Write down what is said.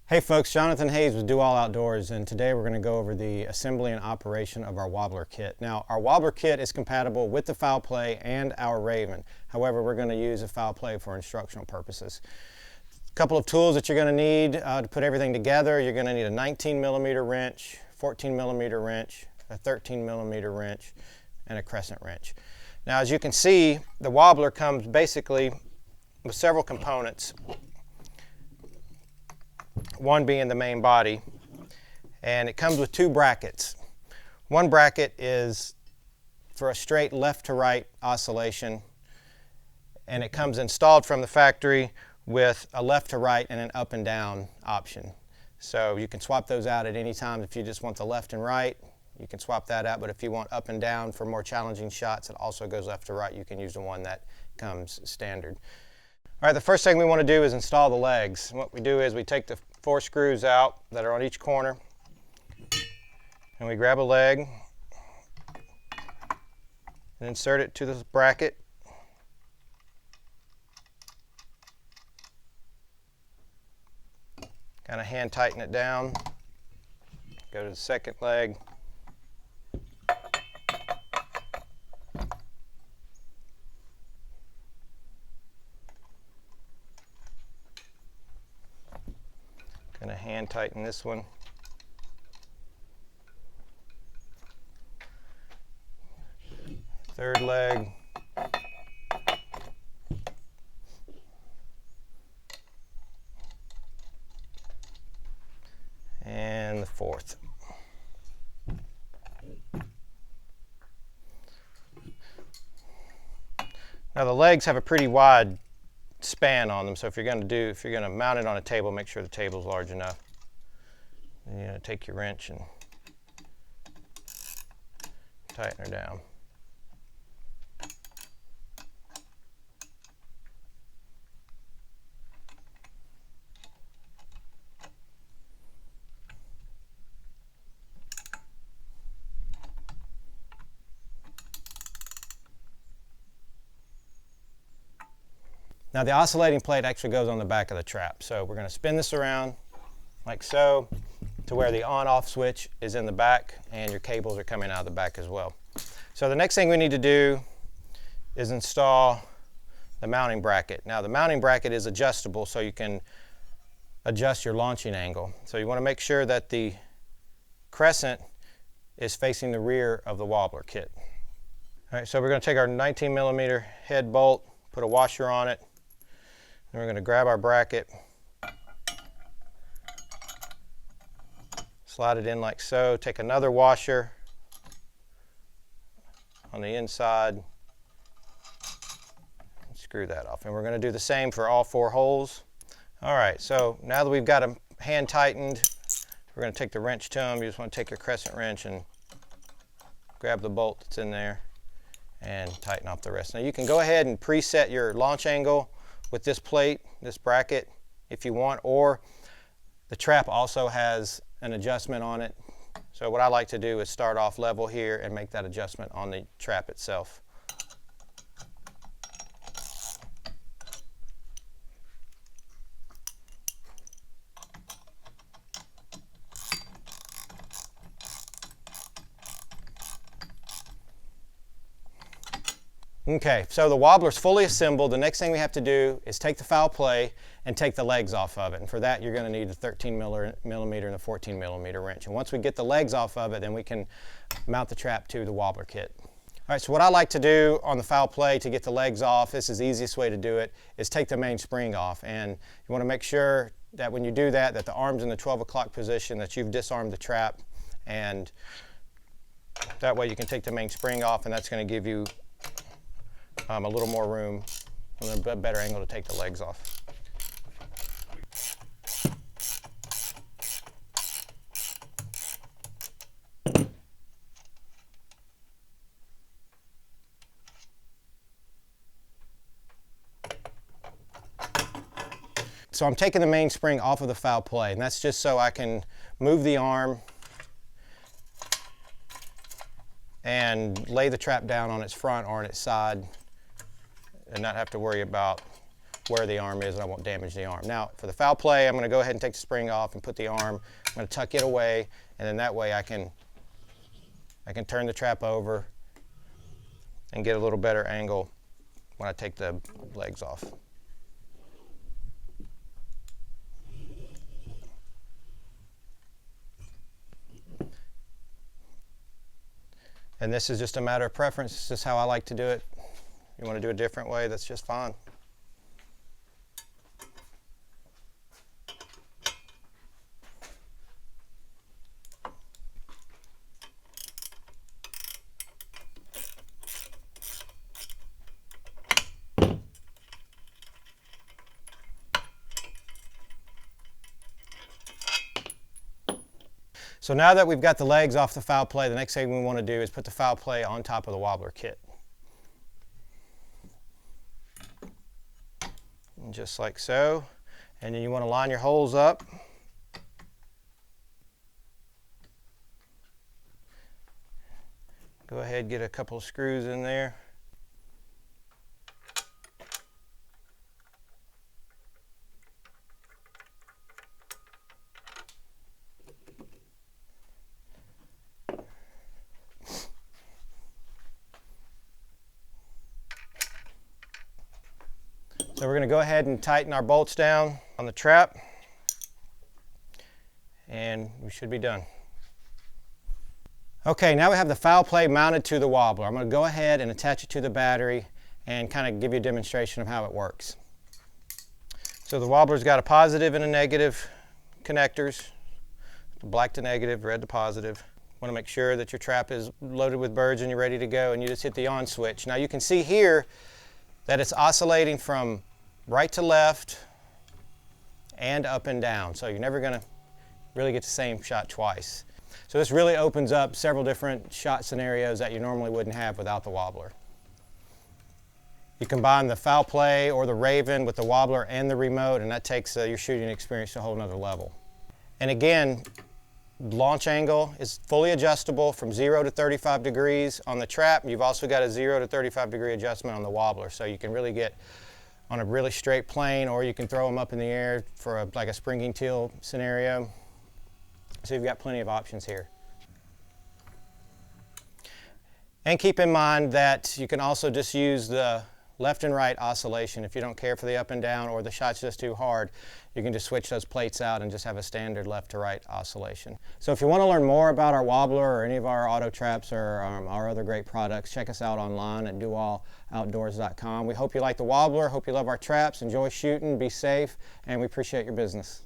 Hey folks, Jonathan Hayes with Do All Outdoors, and today we're going to go over the assembly and operation of our Wobbler Kit. Now, our Wobbler Kit is compatible with the Fowl Play and our Raven. However, we're going to use a Fowl Play for instructional purposes. A couple of tools that you're going to need to put everything together. You're going to need a 19mm wrench, 14mm wrench, a 13mm wrench, and a crescent wrench. Now, as you can see, the Wobbler comes basically with several components. One being the main body, and it comes with two brackets. One bracket is for a straight left to right oscillation, and it comes installed from the factory with a left to right and an up and down option. So you can swap those out at any time. If you just want the left and right, you can swap that out, but if you want up and down for more challenging shots, it also goes left to right. You can use the one that comes standard. All right, the first thing we want to do is install the legs. What we do is we take the 4 screws out that are on each corner, and we grab a leg and insert it to this bracket. Kind of hand tighten it down. Go to the second leg. Going to hand tighten this one. Third leg. And the fourth. Now the legs have a pretty wide span on them, so if you're going to mount it on a table, make sure the table's large enough. Then you're going to take your wrench and tighten her down. Now the oscillating plate actually goes on the back of the trap. So we're going to spin this around like so to where the on-off switch is in the back and your cables are coming out of the back as well. So the next thing we need to do is install the mounting bracket. Now the mounting bracket is adjustable, so you can adjust your launching angle. So you want to make sure that the crescent is facing the rear of the Wobbler Kit. All right, so we're going to take our 19mm head bolt, put a washer on it. And we're going to grab our bracket, slide it in like so, take another washer on the inside, and screw that off. And we're going to do the same for all 4 holes. All right, so now that we've got them hand tightened, we're going to take the wrench to them. You just want to take your crescent wrench and grab the bolt that's in there and tighten off the rest. Now you can go ahead and preset your launch angle with this plate, this bracket, if you want, or the trap also has an adjustment on it. So what I like to do is start off level here and make that adjustment on the trap itself. Okay, so the Wobbler's fully assembled. The next thing we have to do is take the Fowl Play and take the legs off of it. And for that, you're going to need a 13mm and a 14mm wrench. And once we get the legs off of it, then we can mount the trap to the Wobbler Kit. All right, so what I like to do on the Fowl Play to get the legs off, this is the easiest way to do it, is take the main spring off. And you want to make sure that when you do that, that the arm's in the 12 o'clock position, that you've disarmed the trap. And that way you can take the main spring off, and that's going to give you a little more room and a better angle to take the legs off. So I'm taking the main spring off of the Fowl Play, and that's just so I can move the arm and lay the trap down on its front or on its side and not have to worry about where the arm is and I won't damage the arm. Now for the foul play, I'm going to go ahead and take the spring off and put the arm, I'm going to tuck it away, and then that way I can turn the trap over and get a little better angle when I take the legs off. And this is just a matter of preference. This is how I like to do it. If you want to do a different way, that's just fine. So now that we've got the legs off the foul play, the next thing we want to do is put the foul play on top of the wobbler kit. And just like so. And then you want to line your holes up. Go ahead, get a couple of screws in there. So we're going to go ahead and tighten our bolts down on the trap, and we should be done. Okay, now we have the foul play mounted to the wobbler. I'm going to go ahead and attach it to the battery and kind of give you a demonstration of how it works. So the wobbler's got a positive and a negative connectors, black to negative, red to positive. Want to make sure that your trap is loaded with birds and you're ready to go, and you just hit the on switch. Now you can see here that it's oscillating from right to left and up and down. So you're never going to really get the same shot twice. So this really opens up several different shot scenarios that you normally wouldn't have without the wobbler. You combine the foul play or the Raven with the wobbler and the remote, and that takes your shooting experience to a whole nother level. And again, launch angle is fully adjustable from 0 to 35 degrees on the trap. You've also got a 0 to 35 degree adjustment on the wobbler, so you can really get on a really straight plane, or you can throw them up in the air for like a springing teal scenario. So you've got plenty of options here. And keep in mind that you can also just use the left and right oscillation. If you don't care for the up and down or the shot's just too hard, you can just switch those plates out and just have a standard left to right oscillation. So if you want to learn more about our wobbler or any of our auto traps or our other great products, check us out online at doalloutdoors.com. We hope you like the wobbler, hope you love our traps, enjoy shooting, be safe, and we appreciate your business.